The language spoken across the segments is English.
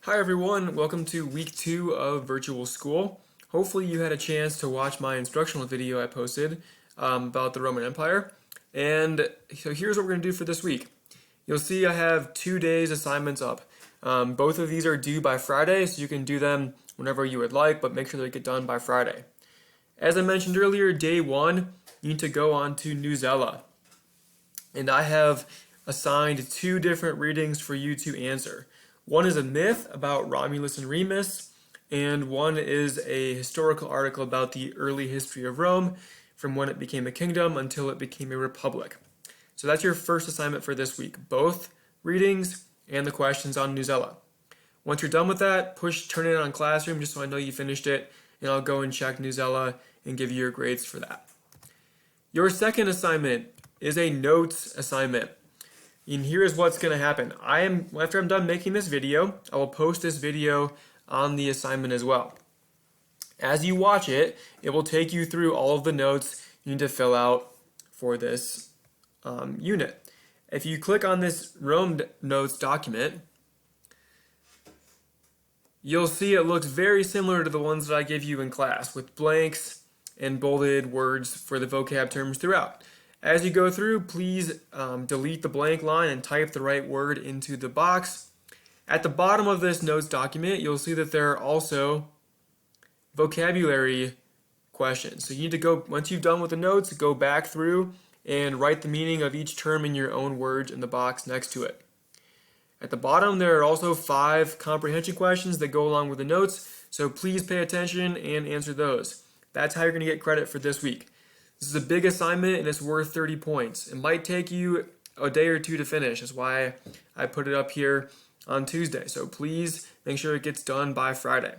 Hi everyone, welcome to week 2 of virtual school. Hopefully you had a chance to watch my instructional video I posted about the Roman Empire. And so here's what we're going to do for this week. You'll see I have 2 days assignments up. Both of these are due by Friday, so you can do them whenever you would like, but make sure they get done by Friday. As I mentioned earlier, day 1, you need to go on to Newsela. And I have assigned 2 different readings for you to answer. One is a myth about Romulus and Remus, and one is a historical article about the early history of Rome from when it became a kingdom until it became a republic. So that's your first assignment for this week, both readings and the questions on Newsela. Once you're done with that, turn it on Classroom just so I know you finished it, and I'll go and check Newsela and give you your grades for that. Your second assignment is a notes assignment. And here's what's going to happen. After I'm done making this video, I will post this video on the assignment as well. As you watch it, it will take you through all of the notes you need to fill out for this unit. If you click on this Rome notes document, you'll see it looks very similar to the ones that I give you in class, with blanks and bolded words for the vocab terms throughout. As you go through, please delete the blank line and type the right word into the box. At the bottom of this notes document, you'll see that there are also vocabulary questions. So you need to go, once you've done with the notes, go back through and write the meaning of each term in your own words in the box next to it. At the bottom, there are also 5 comprehension questions that go along with the notes, so please pay attention and answer those. That's how you're going to get credit for this week. This is a big assignment and it's worth 30 points. It might take you a day or 2 to finish. That's why I put it up here on Tuesday. So please make sure it gets done by Friday.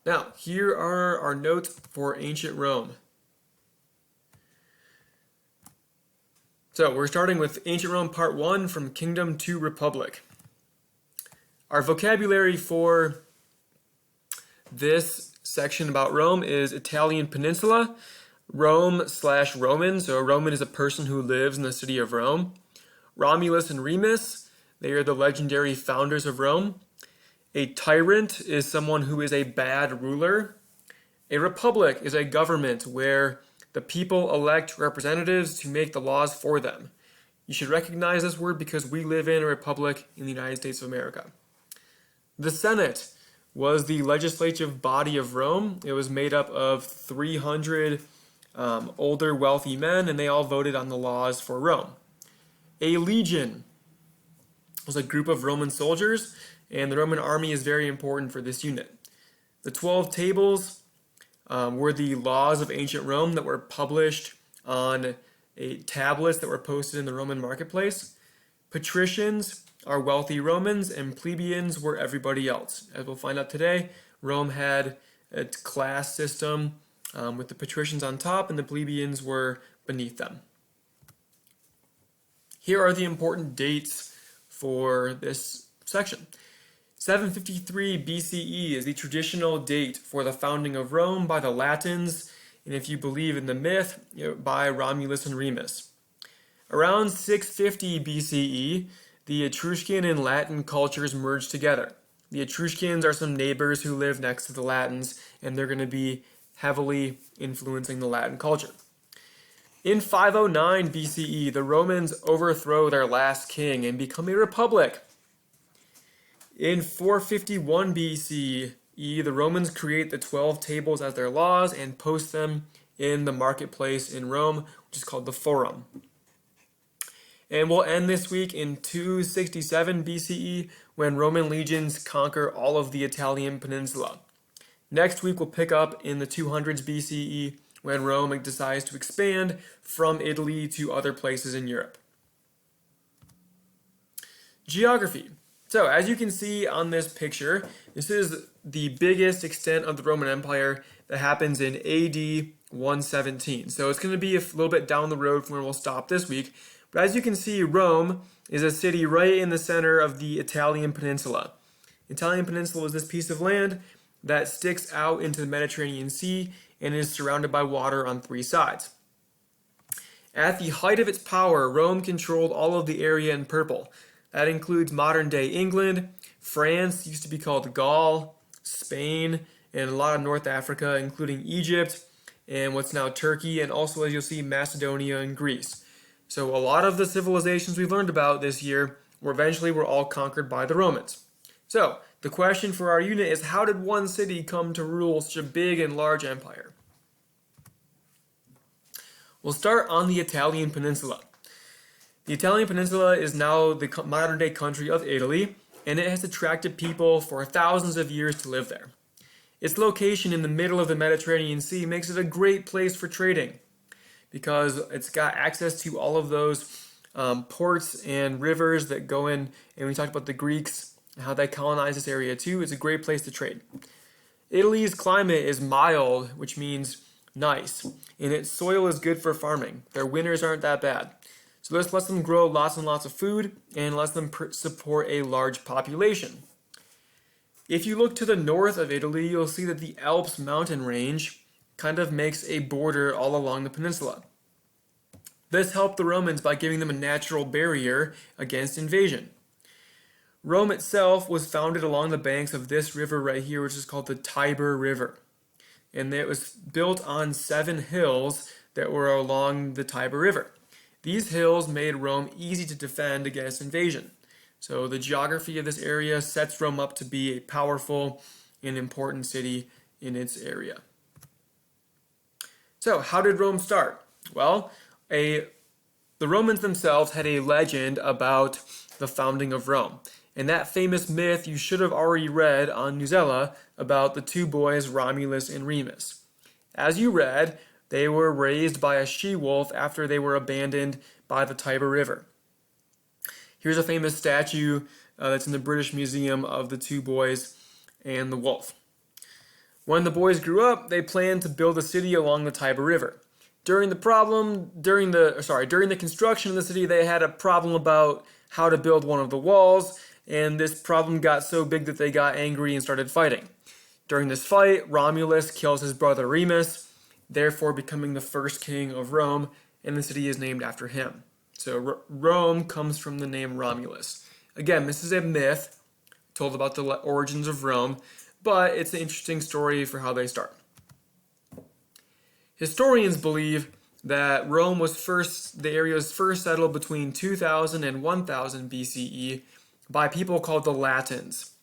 Now, here are our notes for ancient Rome. So we're starting with Ancient Rome Part 1, from Kingdom to Republic. Our vocabulary for this section about Rome is Italian Peninsula, Rome/Roman, so a Roman is a person who lives in the city of Rome. Romulus and Remus, they are the legendary founders of Rome. A tyrant is someone who is a bad ruler. A republic is a government where the people elect representatives to make the laws for them. You should recognize this word because we live in a republic in the United States of America. The Senate was the legislative body of Rome. It was made up of 300 older, wealthy men, and they all voted on the laws for Rome. A legion was a group of Roman soldiers, and the Roman army is very important for this unit. The 12 tables were the laws of ancient Rome that were published on tablets that were posted in the Roman marketplace. Patricians are wealthy Romans, and plebeians were everybody else. As we'll find out today, Rome had a class system with the patricians on top and the plebeians were beneath them. Here are the important dates for this section. 753 BCE is the traditional date for the founding of Rome by the Latins, and if you believe in the myth, by Romulus and Remus. Around 650 BCE, the Etruscan and Latin cultures merged together. The Etruscans are some neighbors who live next to the Latins, and they're going to be heavily influencing the Latin culture. In 509 BCE, the Romans overthrow their last king and become a republic. In 451 BCE, the Romans create the 12 tables as their laws and post them in the marketplace in Rome, which is called the Forum. And we'll end this week in 267 BCE when Roman legions conquer all of the Italian peninsula. Next week we'll pick up in the 200s BCE when Rome decides to expand from Italy to other places in Europe. Geography. So as you can see on this picture, this is the biggest extent of the Roman Empire that happens in AD 117. So it's going to be a little bit down the road from where we'll stop this week. But as you can see, Rome is a city right in the center of the Italian peninsula. The Italian peninsula is this piece of land that sticks out into the Mediterranean Sea and is surrounded by water on 3 sides. At the height of its power, Rome controlled all of the area in purple. That includes modern-day England, France, used to be called Gaul, Spain, and a lot of North Africa, including Egypt, and what's now Turkey, and also, as you'll see, Macedonia and Greece. So a lot of the civilizations we've learned about this year were all conquered by the Romans. So the question for our unit is, how did one city come to rule such a big and large empire? We'll start on the Italian peninsula. The Italian peninsula is now the modern-day country of Italy, and it has attracted people for thousands of years to live there. Its location in the middle of the Mediterranean Sea makes it a great place for trading because it's got access to all of those ports and rivers that go in, and we talked about the Greeks and how they colonized this area too. It's a great place to trade. Italy's climate is mild, which means nice, and its soil is good for farming. Their winters aren't that bad. So this lets them grow lots and lots of food and lets them support a large population. If you look to the north of Italy, you'll see that the Alps mountain range kind of makes a border all along the peninsula. This helped the Romans by giving them a natural barrier against invasion. Rome itself was founded along the banks of this river right here, which is called the Tiber River. And it was built on 7 hills that were along the Tiber River. These hills made Rome easy to defend against invasion. So the geography of this area sets Rome up to be a powerful and important city in its area. So how did Rome start? Well, the Romans themselves had a legend about the founding of Rome. And that famous myth you should have already read on Newsela about the 2 boys, Romulus and Remus. As you read, they were raised by a she-wolf after they were abandoned by the Tiber River. Here's a famous statue that's in the British Museum of the 2 boys and the wolf. When the boys grew up, they planned to build a city along the Tiber River. During the construction of the city, they had a problem about how to build one of the walls, and this problem got so big that they got angry and started fighting. During this fight, Romulus kills his brother Remus, therefore becoming the first king of Rome, and the city is named after him. So Rome comes from the name Romulus. Again, this is a myth told about the origins of Rome, but it's an interesting story for how they start. Historians believe that Rome was the area was first settled between 2000 and 1000 BCE by people called the Latins.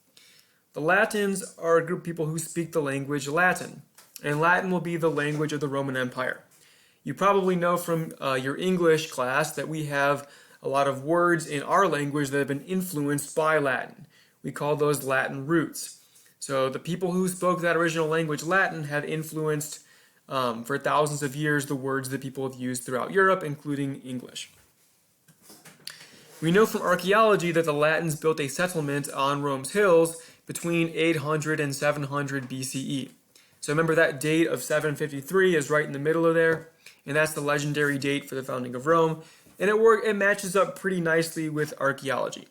The Latins are a group of people who speak the language Latin, and Latin will be the language of the Roman Empire. You probably know from your English class that we have a lot of words in our language that have been influenced by Latin. We call those Latin roots. So the people who spoke that original language, Latin, have influenced for thousands of years the words that people have used throughout Europe, including English. We know from archaeology that the Latins built a settlement on Rome's hills between 800 and 700 BCE. So remember that date of 753 is right in the middle of there, and that's the legendary date for the founding of Rome, and it matches up pretty nicely with archaeology.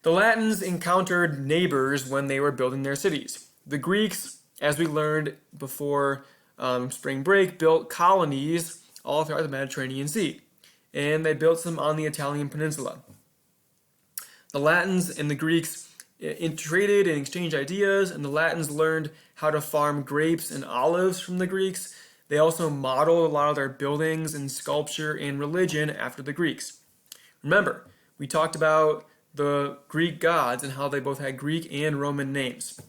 The Latins encountered neighbors when they were building their cities. The Greeks, as we learned before spring break, built colonies all throughout the Mediterranean Sea, and they built some on the Italian peninsula. The Latins and the Greeks traded and exchanged ideas, and the Latins learned how to farm grapes and olives from the Greeks. They also modeled a lot of their buildings and sculpture and religion after the Greeks. Remember, we talked about the Greek gods and how they both had Greek and Roman names.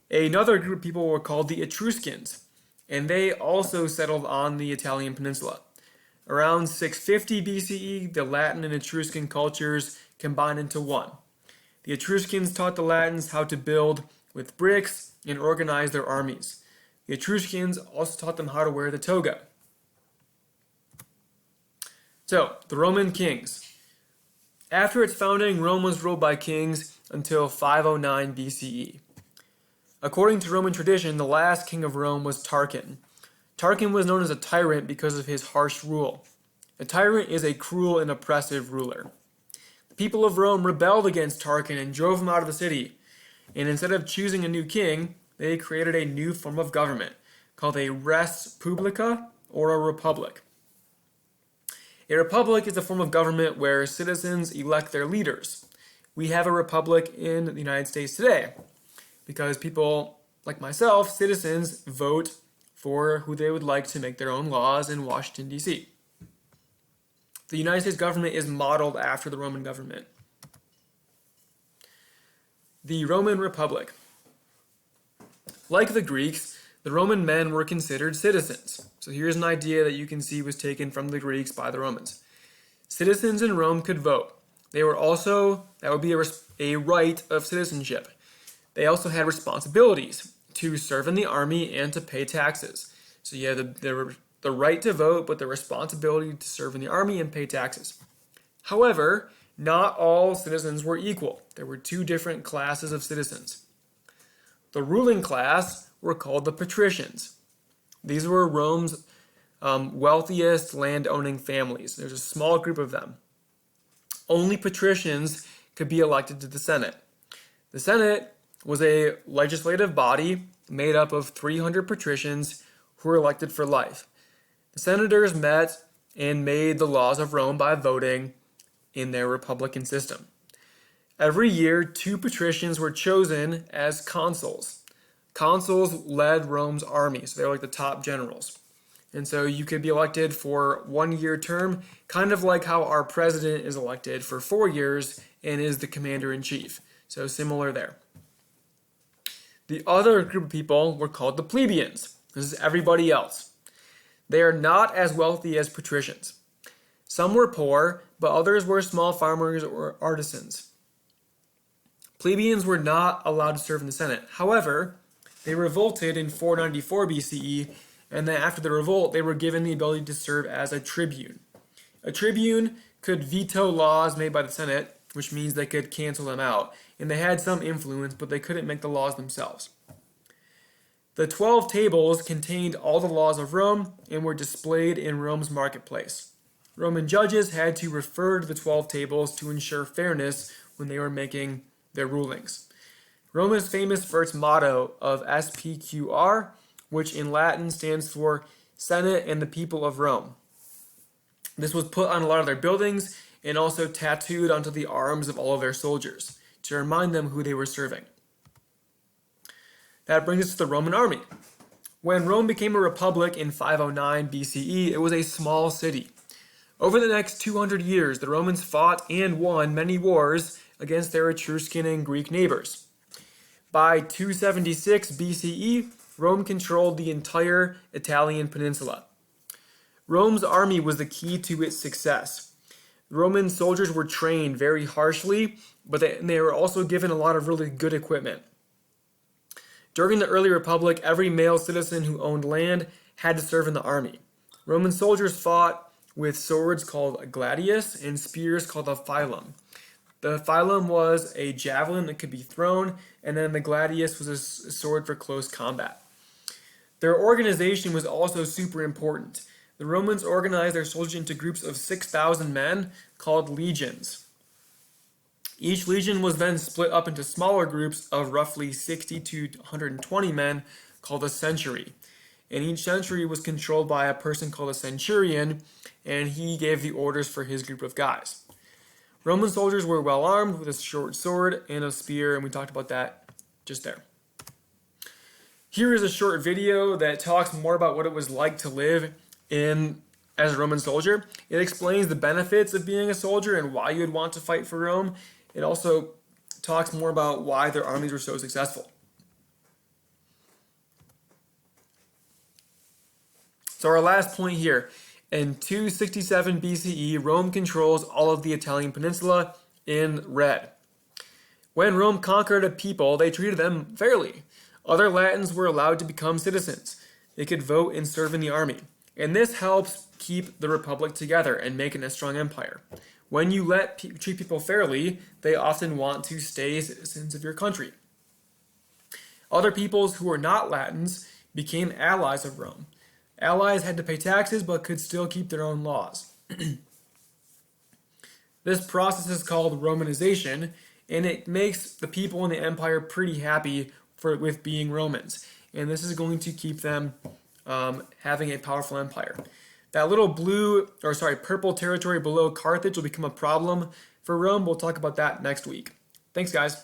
Another group of people were called the Etruscans, and they also settled on the Italian peninsula. Around 650 BCE, the Latin and Etruscan cultures combined into one. The Etruscans taught the Latins how to build with bricks and organize their armies. The Etruscans also taught them how to wear the toga. So, the Roman kings. After its founding, Rome was ruled by kings until 509 BCE. According to Roman tradition, the last king of Rome was Tarquin. Tarquin was known as a tyrant because of his harsh rule. A tyrant is a cruel and oppressive ruler. The people of Rome rebelled against Tarquin and drove him out of the city. And instead of choosing a new king, they created a new form of government called a res publica, or a republic. A republic is a form of government where citizens elect their leaders. We have a republic in the United States today because people like myself, citizens, vote for who they would like to make their own laws in Washington, D.C. The United States government is modeled after the Roman government. The Roman Republic. Like the Greeks, the Roman men were considered citizens. So here's an idea that you can see was taken from the Greeks by the Romans. Citizens in Rome could vote. They were also, that would be a right of citizenship. They also had responsibilities to serve in the army and to pay taxes. So you had the right to vote, but the responsibility to serve in the army and pay taxes. However, not all citizens were equal. There were two different classes of citizens. The ruling class were called the patricians. These were Rome's wealthiest land-owning families. There's a small group of them. Only patricians could be elected to the Senate. The Senate was a legislative body made up of 300 patricians who were elected for life. The senators met and made the laws of Rome by voting in their republican system. Every year, 2 patricians were chosen as consuls. Consuls led Rome's army, so they were like the top generals. And so you could be elected for 1-year term, kind of like how our president is elected for 4 years and is the commander-in-chief. So similar there. The other group of people were called the plebeians. This is everybody else. They are not as wealthy as patricians. Some were poor, but others were small farmers or artisans. Plebeians were not allowed to serve in the Senate. However, they revolted in 494 BCE, and then after the revolt, they were given the ability to serve as a tribune. A tribune could veto laws made by the Senate, which means they could cancel them out, and they had some influence, but they couldn't make the laws themselves. The 12 tables contained all the laws of Rome and were displayed in Rome's marketplace. Roman judges had to refer to the 12 tables to ensure fairness when they were making their rulings. Rome is famous for its motto of SPQR, which in Latin stands for Senate and the People of Rome. This was put on a lot of their buildings and also tattooed onto the arms of all of their soldiers to remind them who they were serving. That brings us to the Roman army. When Rome became a republic in 509 BCE, it was a small city. Over the next 200 years, the Romans fought and won many wars against their Etruscan and Greek neighbors. By 276 BCE, Rome controlled the entire Italian peninsula. Rome's army was the key to its success. Roman soldiers were trained very harshly, but they were also given a lot of really good equipment. During the early republic, every male citizen who owned land had to serve in the army. Roman soldiers fought with swords called a gladius and spears called a phylum. The phylum was a javelin that could be thrown, and then the gladius was a sword for close combat. Their organization was also super important. The Romans organized their soldiers into groups of 6,000 men called legions. Each legion was then split up into smaller groups of roughly 60 to 120 men called a century. And each century was controlled by a person called a centurion, and he gave the orders for his group of guys. Roman soldiers were well armed with a short sword and a spear, and we talked about that just there. Here is a short video that talks more about what it was like to live as a Roman soldier. It explains the benefits of being a soldier and why you would want to fight for Rome. It also talks more about why their armies were so successful. So our last point here. In 267 BCE, Rome controls all of the Italian peninsula in red. When Rome conquered a people, they treated them fairly. Other Latins were allowed to become citizens. They could vote and serve in the army. And this helps keep the republic together and make it a strong empire. When you treat people fairly, they often want to stay citizens of your country. Other peoples who were not Latins became allies of Rome. Allies had to pay taxes but could still keep their own laws. This process is called Romanization, and it makes the people in the empire pretty happy with being Romans. And this is going to keep them having a powerful empire. That little purple territory below Carthage will become a problem for Rome. We'll talk about that next week. Thanks, guys.